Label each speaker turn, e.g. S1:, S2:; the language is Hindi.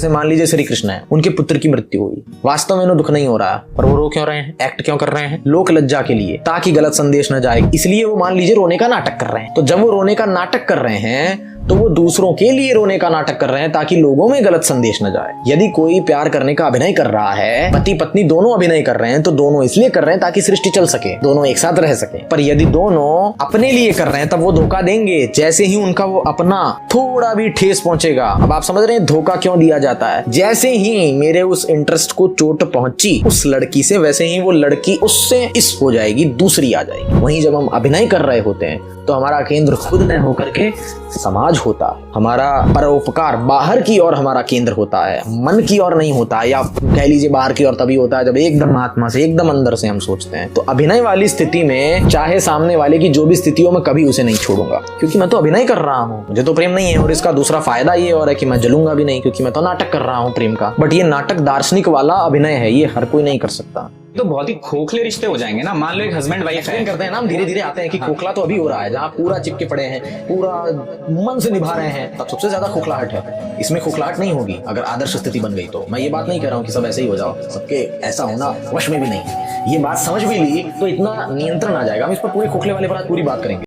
S1: जैसे मान लीजिए श्री कृष्ण है, उनके पुत्र की मृत्यु हुई, वास्तव में उन्हें दुख नहीं हो रहा, पर वो रो क्यों रहे हैं, एक्ट क्यों कर रहे हैं? लोक लज्जा के लिए, ताकि गलत संदेश न जाए, इसलिए वो मान लीजिए रोने का नाटक कर रहे हैं। तो जब वो रोने का नाटक कर रहे हैं तो वो दूसरों के लिए रोने का नाटक कर रहे हैं ताकि लोगों में गलत संदेश न जाए। यदि कोई प्यार करने का अभिनय कर रहा है, पति पत्नी दोनों अभिनय कर रहे हैं, तो दोनों इसलिए कर रहे हैं ताकि सृष्टि चल सके, दोनों एक साथ रह सके। पर यदि दोनों अपने लिए कर रहे हैं तब वो धोखा देंगे जैसे ही उनका वो अपना थोड़ा भी ठेस पहुंचेगा। अब आप समझ रहे हैं धोखा क्यों दिया जाता है? जैसे ही मेरे उस इंटरेस्ट को चोट पहुंची उस लड़की से, वैसे ही वो लड़की उससे इस हो जाएगी, दूसरी आ जाएगी। वहीं जब हम अभिनय कर रहे होते हैं तो हमारा केंद्र खुद न होकर के समाज होता है, हमारा परोपकार बाहर की ओर हमारा केंद्र होता है, मन की ओर नहीं होता है, या कह लीजिए बाहर की ओर तभी होता है जब एकदम आत्मा से, एकदम अंदर से हम सोचते हैं। तो अभिनय वाली स्थिति में चाहे सामने वाले की जो भी स्थिति हो, मैं कभी उसे नहीं छोड़ूंगा, क्योंकि मैं तो अभिनय कर रहा हूँ, मुझे तो प्रेम नहीं है। और इसका दूसरा फायदा ये और है कि मैं जलूंगा भी नहीं, क्योंकि मैं तो नाटक कर रहा हूँ प्रेम का। बट ये नाटक दार्शनिक वाला अभिनय है, ये हर कोई नहीं कर सकता।
S2: तो बहुत ही खोखले रिश्ते हो जाएंगे ना। मान लो एक हस्बैंड वाइफ है,
S1: करते हैं ना हम, धीरे धीरे आते हैं कि खोखला तो अभी हो रहा है, जहाँ पूरा चिपके पड़े हैं, पूरा मन से निभा रहे हैं, तब सबसे ज्यादा खोखलाहट है। इसमें खोखलाहट नहीं होगी अगर आदर्श स्थिति बन गई तो। मैं ये बात नहीं कह रहा हूँ कि सब ऐसे ही हो जाओ, सबके ऐसा होना वश में भी नहीं। ये बात समझ भी ली तो इतना नियंत्रण आ जाएगा। हम इस पर पूरे खोखले वाले पर आज पूरी बात करेंगे।